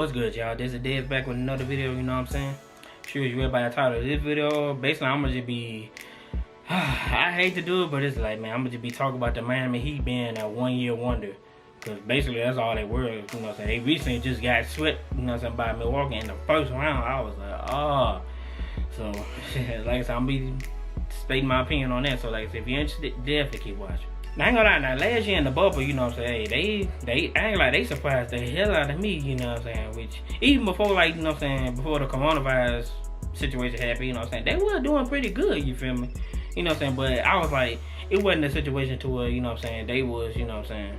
What's good, y'all? This is Dez back with another video, you know what I'm saying? Sure as you read by the title of this video, basically I'm gonna just be I hate to do it, but it's like, man, I'm gonna just be talking about the Miami Heat being a one-year wonder. Cause basically that's all they were, you know what I'm saying? They recently just got swept, you know what I'm saying, by Milwaukee in the first round. I was like, oh. So like I said, I'm gonna be stating my opinion on that. So like I said, if you're interested, definitely keep watching. Now, I ain't gonna lie, now last year in the bubble, you know what I'm saying, hey, they I ain't like they surprised the hell out of me, you know what I'm saying, which even before, like, you know what I'm saying, before the coronavirus situation happened, you know what I'm saying, they were doing pretty good, you feel me, you know what I'm saying, but I was like, it wasn't a situation to where, you know what I'm saying, they was, you know what I'm saying,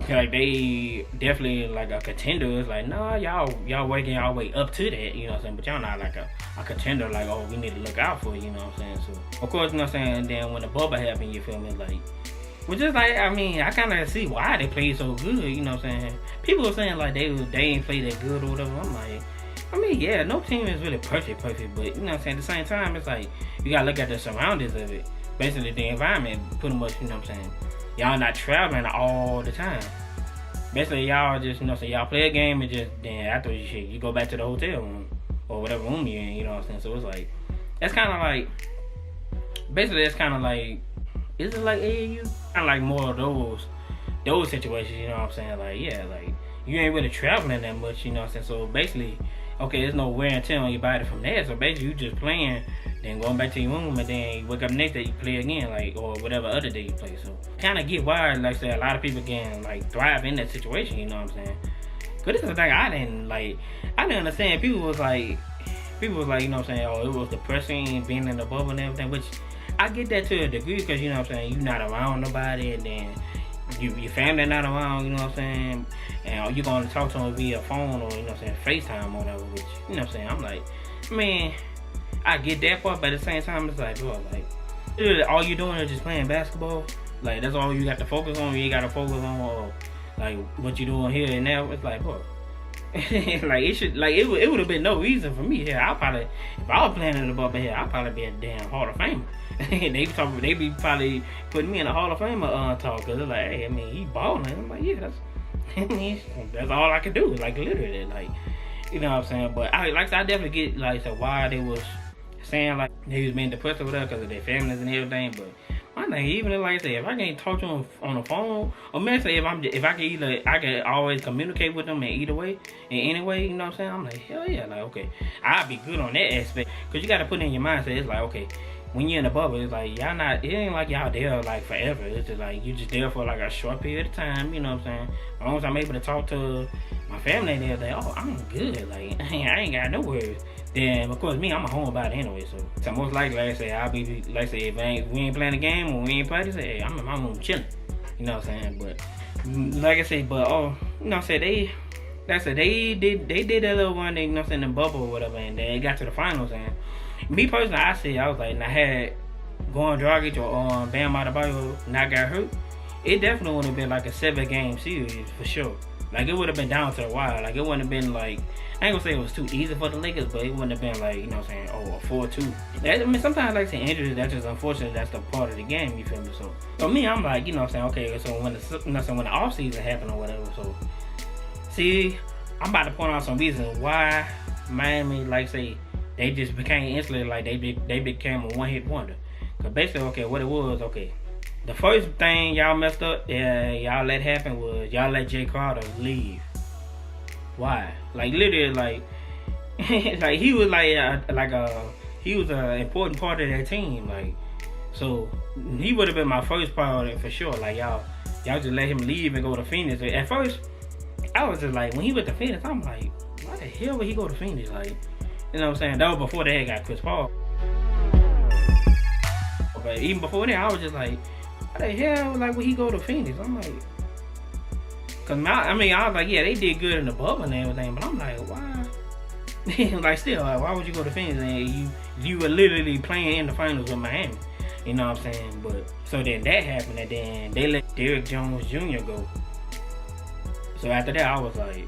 like they definitely like a contender. It's like, nah, y'all working y'all way up to that, you know what I'm saying, but y'all not like a contender, like, oh, we need to look out for, you know what I'm saying. So of course, you know what I'm saying, then when the bubble happened, you feel me, like, which is like, I mean, I kind of see why they played so good, you know what I'm saying. People are saying like they ain't played that good or whatever. I'm like, I mean, yeah, no team is really perfect, but you know what I'm saying, at the same time, it's like, you gotta look at the surroundings of it. Basically the environment, pretty much, you know what I'm saying. Y'all not traveling all the time. Basically, y'all just, you know what I'm saying, y'all play a game and just, then after you go back to the hotel room or whatever room you're in, you know what I'm saying. So it's like, that's kind of like, basically that's kind of like, is it like AAU? Kind of like more of those situations, you know what I'm saying? Like, yeah, like, you ain't really traveling that much, you know what I'm saying? So basically, okay, there's no wear and tear on your body from there. So basically, you just playing, then going back to your room, and then you wake up next day, you play again, like, or whatever other day you play. So kind of get why, like I said, a lot of people can, like, thrive in that situation, you know what I'm saying? Because this is the thing I didn't understand. People was like, you know what I'm saying, oh, it was depressing being in the bubble and everything, which I get that to a degree, because, you know what I'm saying, you're not around nobody, and then your family not around, you know what I'm saying, and you're going to talk to them via phone or, you know what I'm saying, FaceTime or whatever, which, you know what I'm saying, I'm like, man, I get that part, but at the same time, it's like, bro, like, all you're doing is just playing basketball, like, that's all you got to focus on. You ain't got to focus on, like, what you doing here and now. It's like, bro, like, it should, like, it would have been no reason for me here. I'll probably, if I was playing in the bubble here, I'd probably be a damn Hall of Famer. they be probably putting me in a Hall of Famer talk, because they're like, hey, I mean, he balling. I'm like, yeah, that's all I can do, like, literally, like, you know what I'm saying. But I definitely get, like, so why they was saying like they was being depressed or whatever because of their families and everything. But my thing, even if, like I said, if I can't talk to them on the phone, or maybe say if I can always communicate with them in either way, in any way, you know what I'm saying, I'm like, hell yeah, like, okay, I'll be good on that aspect, because you got to put in your mindset, it's like, okay, when you're in the bubble, it's like, y'all not, it ain't like y'all there like forever. It's just like, you just there for like a short period of time, you know what I'm saying. As long as I'm able to talk to my family and everything, oh, I'm good, like, I ain't got no worries. Then, of course, me, I'm a homebody anyway, so most likely, like I say, I'll be, like I say, if we ain't playing a game or we ain't practicing, hey, I'm in my room chilling, you know what I'm saying. But, like I say, but, oh, you know what I'm saying, they did that little one, you know what I'm saying, in the bubble or whatever, and they got to the finals, and me personally, I was like, and I had Goran Dragic or Bam Adebayo not got hurt, it definitely would have been like a 7-game series for sure. Like, it would have been down to the wire. Like, it wouldn't have been like, I ain't gonna say it was too easy for the Lakers, but it wouldn't have been like, you know what I'm saying, oh, a 4-2. I mean, sometimes, like I say, injuries, that's just unfortunate. That's the part of the game, you feel me? So me, I'm like, you know what I'm saying, okay, so when the off season happened or whatever, so see, I'm about to point out some reasons why Miami, like say, they just became instantly, like, they became a one-hit wonder. Cause basically, okay, what it was, okay, the first thing y'all messed up, y'all let happen was y'all let Jay Crowder leave. Why? Like, literally, like, like, he was he was an important part of that team. Like, so he would have been my first priority for sure. Like, y'all just let him leave and go to Phoenix. At first, I was just like, when he went to Phoenix, I'm like, why the hell would he go to Phoenix? Like, you know what I'm saying? That was before they had got Chris Paul. But even before that, I was just like, why the hell, like, would he go to Phoenix? I'm like, cause I was like, yeah, they did good in the bubble and everything, but I'm like, why? Like, still, like, why would you go to Phoenix and you were literally playing in the finals with Miami? You know what I'm saying? But so then that happened, and then they let Derrick Jones Jr. go. So after that, I was like,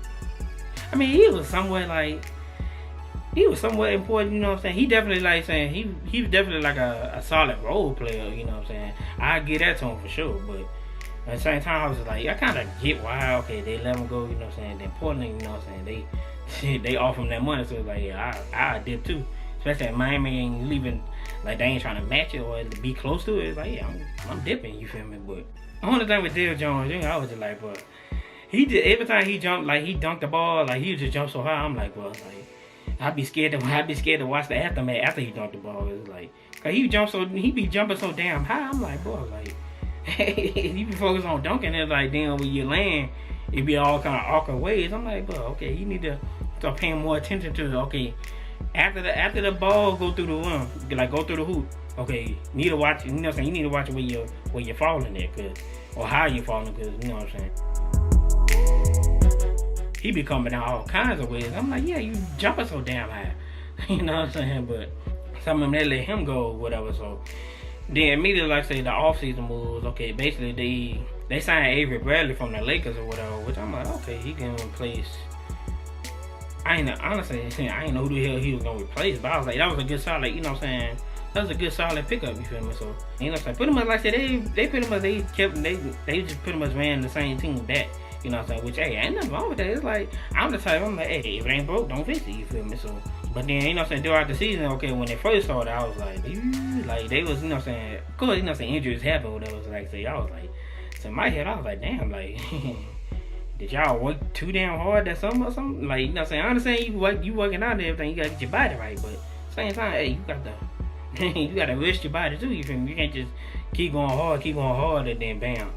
I mean, he was somewhat important, you know what I'm saying? He definitely, like saying, he was definitely like a solid role player, you know what I'm saying? I get that to him for sure, but At the same time, I was like, I kind of get why, okay, they let him go, you know what I'm saying? Then Portland, you know what I'm saying? They offer him that money, so it's like, yeah, I dip too. Especially if Miami ain't leaving, like they ain't trying to match it or be close to it. It's like, yeah, I'm dipping, you feel me? But the only thing with Dale Jones, you know, I was just like, bro, he did every time he jumped, like he dunked the ball, like he would just jump so high. I'm like, bro, like I'd be scared to watch the aftermath after he dunked the ball. It's like, cause he be jumping so damn high. I'm like, bro, like you be focused on dunking it, like then when you land, it be all kind of awkward ways. I'm like, bro, okay, you need to start paying more attention to okay. After the ball go through the rim, like go through the hoop, okay, you need to watch. You know what I'm saying? You need to watch where you're falling at, or how you're falling, cause you know what I'm saying. He be coming down all kinds of ways. I'm like, yeah, you jumping so damn high, you know what I'm saying? But some of them they let him go, whatever. So then immediately, like I say, the offseason moves. Okay, basically they signed Avery Bradley from the Lakers or whatever, which I'm like, okay, he can replace. Honestly, I ain't know who the hell he was gonna replace, but I was like, that was a good solid, you know what I'm saying? That was a good solid pickup, you feel me? So, you know what I'm saying? Pretty much like I said, they pretty much they just pretty much ran the same team back, you know what I'm saying? Which hey, ain't nothing wrong with that. It's like I'm the type, I'm like, hey, if it ain't broke, don't fix it, you feel me? So, but then you know what I'm saying, throughout the season, okay, when they first started, I was like they was, you know what I'm saying, of course, you know what I'm saying, injuries happen, whatever. So like say, I was like, so in my head, I was like, damn, like. Did y'all work too damn hard that summer or something? Like, you know what I'm saying? I understand you working out and everything, you gotta get your body right, but at the same time, hey, you gotta rest your body too, you feel me? You can't just keep going hard, and then bam.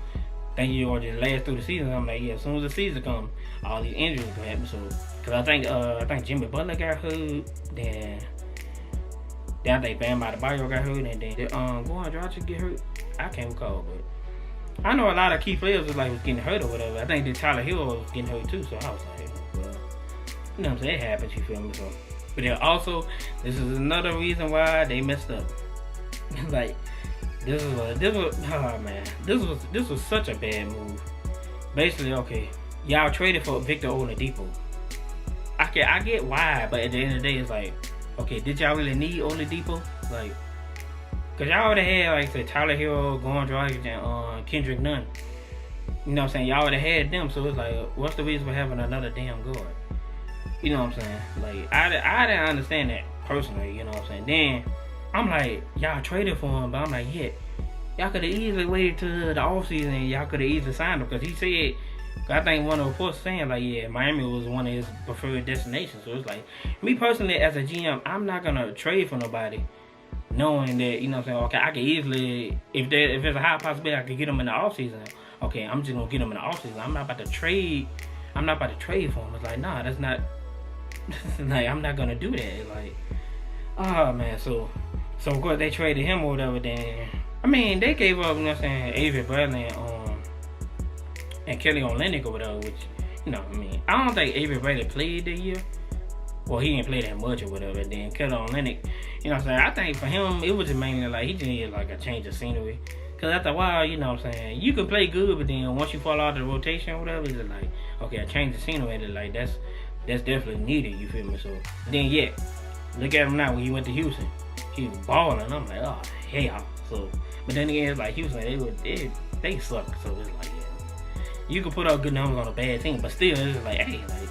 Think you're gonna just last through the season. I'm like, yeah, as soon as the season comes, all these injuries gonna happen. So, cause I think Jimmy Butler got hurt, then I think Bam Adebayo got hurt, and then Goran Dragic get hurt. I can't recall, but I know a lot of key players was getting hurt or whatever. I think that Tyler Hill was getting hurt too, so I was like, well, you know what I'm saying? It happens, you feel me? So, but then also, this is another reason why they messed up. Like, this was such a bad move. Basically, okay, y'all traded for Victor Oladipo. I get why, but at the end of the day, it's like, okay, did y'all really need Oladipo? Like, cause y'all already had, like, say, Tyler Hero, Goran Dragic, and Kendrick Nunn. You know what I'm saying? Y'all already had them, so it's like, what's the reason for having another damn guard? You know what I'm saying? Like, I didn't understand that personally, you know what I'm saying? Then, I'm like, y'all traded for him, but I'm like, yeah, y'all could have easily waited to the offseason and y'all could have easily signed him, because he said, I think one of the reports saying, like, yeah, Miami was one of his preferred destinations. So it's like, me personally, as a GM, I'm not going to trade for nobody, knowing that, you know what I'm saying, okay, I could easily, if there's a high possibility I could get him in the offseason, okay, I'm just going to get him in the offseason. I'm not about to trade for him. It's like, nah, that's not, like, I'm not going to do that. Like, oh, man, so of course they traded him or whatever, then, I mean, they gave up, you know what I'm saying, Avery Bradley and Kelly Olynyk or whatever, which, you know, I mean, I don't think Avery Bradley played that year. Well, he didn't play that much or whatever. Then Kelly Olynyk, you know what I'm saying? I think for him, it was just mainly like he just needed like a change of scenery. Because after a while, you know what I'm saying, you can play good, but then once you fall out of the rotation or whatever, it's just like, okay, a change of scenery, and like that's definitely needed, you feel me? So then, yeah, look at him now when he went to Houston. He was balling. I'm like, oh, hell. So, but then again, it's like Houston, they suck. So it's like, yeah, you can put up good numbers on a bad team, but still, it's like, hey, like,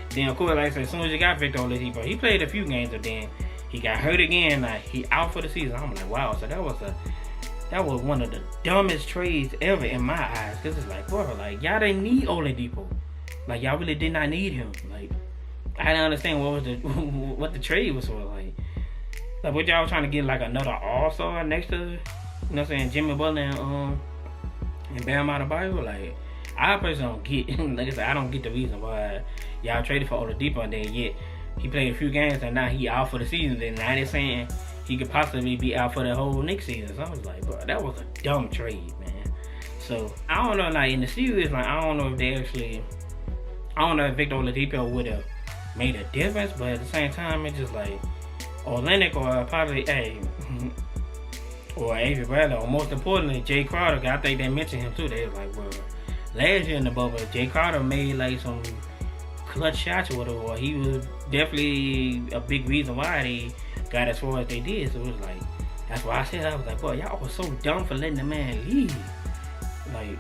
then of course, like I said, as soon as you got Victor Oladipo, he played a few games, but then he got hurt again. Like, he out for the season. I'm like, wow. So that was one of the dumbest trades ever in my eyes. Cause it's like, bro, like y'all didn't need Oladipo. Like y'all really did not need him. Like I didn't understand what the trade was for. Like what y'all trying to get like another All-Star next to, you know what I'm saying, Jimmy Butler and Bam Adebayo. Like I personally don't get, like I said, I don't get the reason why y'all traded for Oladipo and then yet he played a few games and now he out for the season. Then now they're saying he could possibly be out for the whole next season. So I was like, bro, that was a dumb trade, man. So I don't know, like in the series, like I don't know if Victor Oladipo would have made a difference, but at the same time, it's just like Olynyk or probably or Avery Bradley, or most importantly, Jay Crowder. I think they mentioned him too. They was like, well, last year in the bubble, Jay Crowder made like some clutch shots or whatever. Or he was definitely a big reason why they got as far as they did. So it was like, that's why I said, I was like, boy, y'all was so dumb for letting the man leave. Like,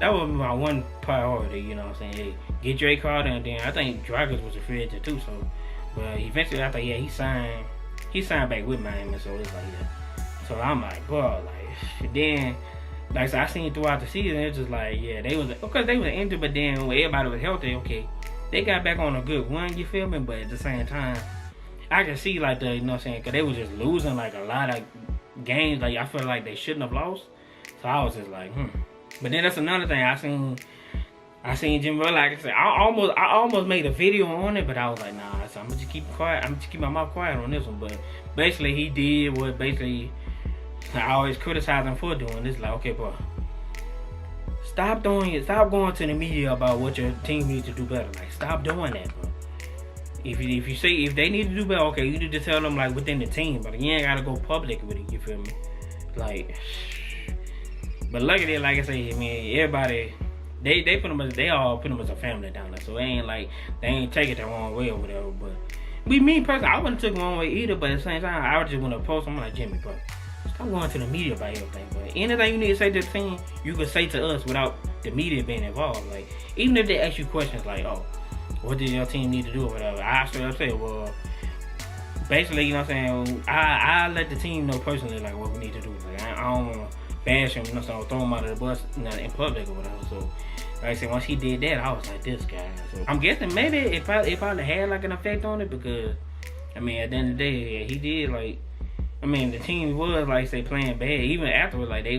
that was my one priority, you know what I'm saying? Hey, get Drake Carter, and then I think Dragons was a free agent too, so but eventually I thought he signed back with Miami, so it's like so I'm like, bro, like then like so I seen throughout the season, it's just like they was injured, but then when everybody was healthy, okay, they got back on a good run, you feel me? But at the same time, I can see like you know what I'm saying, because they was just losing like a lot of games, like I feel like they shouldn't have lost. So I was just like, But then that's another thing I seen Jimmy Butler, like I said, I almost made a video on it, but I was like, nah, so I'm gonna just keep quiet. I'm just keep my mouth quiet on this one. But basically, he did what basically I always criticize him for doing. It's like, okay, bro, stop doing it. Stop going to the media about what your team needs to do better. Like, stop doing that, bro. If they need to do better, okay, you need to tell them like within the team, but you ain't gotta go public with it. You feel me? Like, but luckily, like I say, man, everybody. They all put them as a family down there, so they ain't take it the wrong way or whatever. But me personally, I wouldn't took the wrong way either. But at the same time, I would just want to post. I'm like, Jimmy, bro, stop going to the media about everything. But anything you need to say to the team, you can say to us without the media being involved. Like, even if they ask you questions like, oh, what did your team need to do or whatever, I straight up say, well, basically, you know what I'm saying, I let the team know personally like what we need to do. Like, I don't want to bash him, you know, so throw him out of the bus in public or whatever. So like I said, once he did that, I was like, this guy. So I'm guessing maybe it probably had like an effect on it, because I mean, at the end of the day, he did like, I mean, the team was like say playing bad. Even afterwards, like they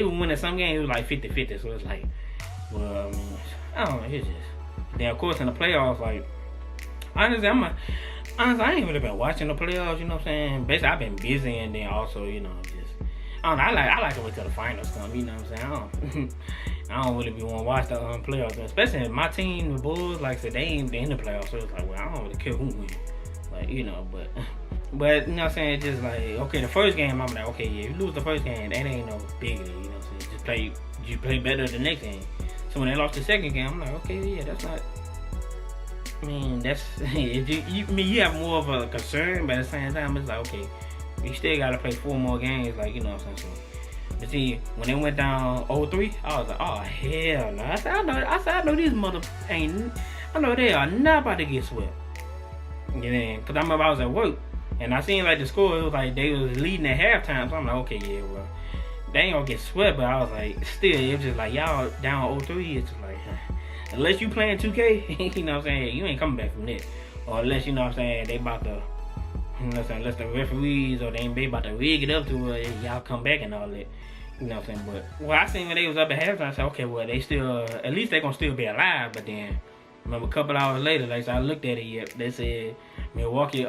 were winning some games. It was like 50-50. So it's like, well, I mean, I don't know. It's just then of course in the playoffs, like honestly, I ain't really been watching the playoffs. You know what I'm saying? Basically, I've been busy, and then also, you know, just I don't know. I like to wait till the finals come. You know what I'm saying? I don't really be want to watch the playoffs, especially my team, the Bulls. Like I said, they ain't in the playoffs, so it's like, well, I don't really care who wins. Like, you know, but you know what I'm saying? Just like, okay, the first game, I'm like, okay, yeah, if you lose the first game, that ain't no big deal. You know what I'm saying? You play better the next game. So when they lost the second game, I'm like, okay, yeah, that's not. I mean, that's you have more of a concern, but at the same time, it's like, okay, you still gotta play 4 more games, like, you know what I'm saying? But see, when they went down 0-3, I was like, oh hell no! I said, I know these mother ain't. I know they are not about to get swept. And then, cause I remember I was at work, and I seen like the score. It was like they was leading at halftime. So I'm like, okay, yeah, well, they ain't gonna get swept. But I was like, still, it was just like y'all down 0-3. It's just like, unless you playing 2K, you know what I'm saying? You ain't coming back from that. Or unless, you know what I'm saying, they about to. You know what I'm saying? Unless the referees or they about to rig it up to where y'all come back and all that. You know what I'm saying? But well, I seen when they was up at halftime, I said, okay, well, they still, at least they gonna still be alive. But then, remember a couple hours later, like, so I looked at it, they said Milwaukee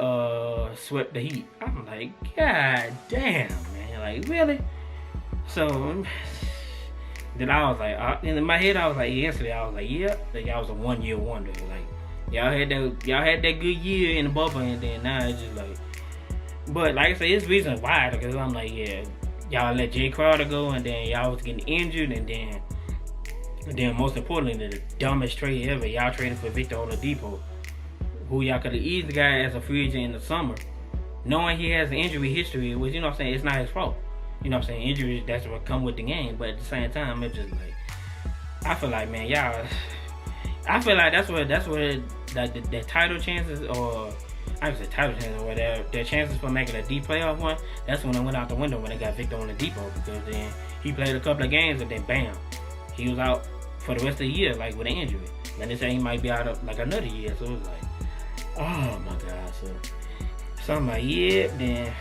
swept the Heat. I'm like, god damn, man, like, really? So then I was like, in my head, I was like, yesterday, I was like, yeah, like, y'all was a 1-year wonder. Like, y'all had that good year in the bubble, and then now it's just like, but like I said, it's reasons why, because I'm like, yeah, y'all let Jay Crowder go, and then y'all was getting injured, and then most importantly, the dumbest trade ever, y'all traded for Victor Oladipo, who y'all could have eased the guy as a free agent in the summer, knowing he has an injury history, which, you know what I'm saying, it's not his fault. You know what I'm saying, injuries, that's what come with the game, but at the same time, it's just like, I feel like, man, y'all, I feel like that's where the title chances, or I would say title chances, or their chances for making a deep playoff one, that's when it went out the window when they got Victor Oladipo, because then he played a couple of games and then bam, he was out for the rest of the year, like with an injury. And they say he might be out of like another year, so it was like, oh my god. So I'm like, yeah, then,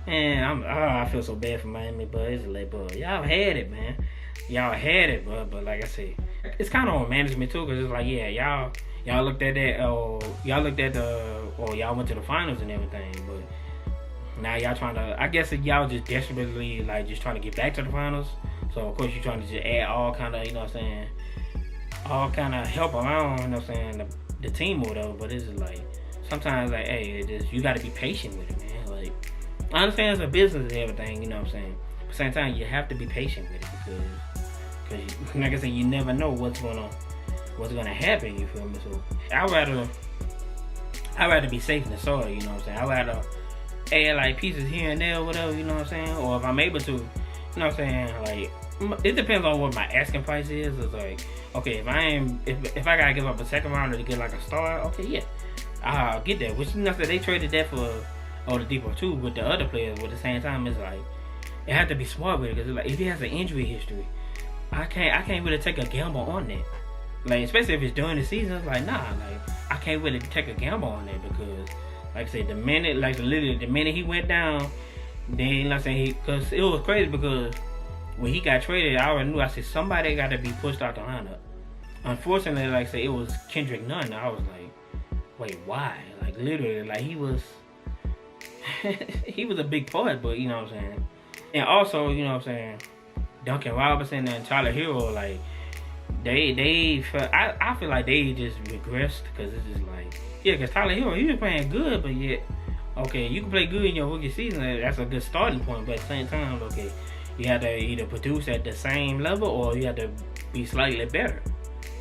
man, I feel so bad for Miami, but it's like, bro, y'all had it, man. Y'all had it, but like I said, it's kind of on management too, because it's like, yeah, y'all looked at that, or y'all went to the finals and everything, but now y'all trying to, I guess y'all just desperately, like, just trying to get back to the finals. So of course you're trying to just add all kind of, you know what I'm saying, all kind of help around, you know what I'm saying, the team or whatever. But it's just like, sometimes, like, hey, you got to be patient with it, man. Like, I understand it's a business and everything, you know what I'm saying, but at the same time, you have to be patient with it, because like I said, you never know what's gonna happen, you feel me? So I'd rather be safe than sorry, you know what I'm saying. I'd rather add like pieces here and there or whatever, you know what I'm saying, or if I'm able to, you know what I'm saying, like, it depends on what my asking price is. It's like, okay, if I gotta give up a second rounder to get like a star, okay, yeah, I'll get that. Which nothing, they traded that for Oladipo too with the other players. But at the same time, it's like it had to be smart with it, because like if he has an injury history, I can't really take a gamble on that. Like, especially if it's during the season, it's like, nah, like I can't really take a gamble on that, because like I said, literally the minute he went down, then you know what I'm saying, because it was crazy, because when he got traded, I already knew, I said, somebody got to be pushed out the lineup. Unfortunately, like I said, it was Kendrick Nunn. I was like, wait, why? Like, literally, like, he was he was a big part, but you know what I'm saying. And also, you know what I'm saying, Duncan Robinson and Tyler Hero, like, I feel like they just regressed, because it's just like, yeah, because Tyler Hero, he was playing good, but yet, okay, you can play good in your rookie season, that's a good starting point, but at the same time, okay, you have to either produce at the same level, or you have to be slightly better.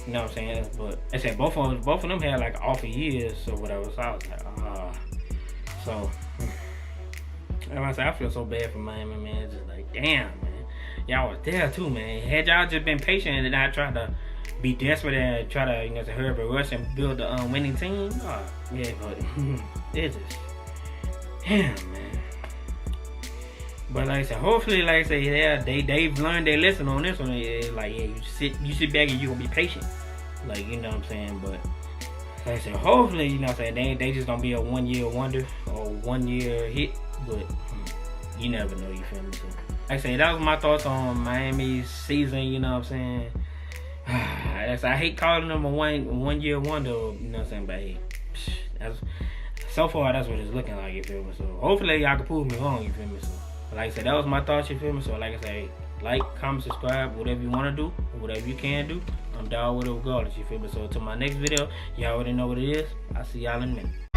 You know what I'm saying? But I said both of them had like off years or whatever, so I was like, so I feel so bad for Miami, man. It's just like, damn, man, y'all was there too, man. Had y'all just been patient and not try to be desperate and try to, you know, to hurry up and rush and build a winning team, yeah, but it's just, damn, man. But like I said, hopefully, like I said, yeah, they've learned their lesson on this one. Like, yeah, you sit back and you gonna be patient, like, you know what I'm saying. But like I said, hopefully, you know what I'm saying, they just gonna be a 1 year wonder or 1 year hit. But you never know, you feel me? So, like I said, that was my thoughts on Miami's season. You know what I'm saying? I hate calling them a one year wonder. You know what I'm saying? But hey, so far that's what it's looking like. You feel me? So hopefully y'all can prove me wrong. You feel me? So. Like I said, that was my thoughts, you feel me? So like I say, like, comment, subscribe, whatever you want to do, whatever you can do, I'm down with it regardless, you feel me? So till my next video, y'all already know what it is. I'll see y'all in a minute.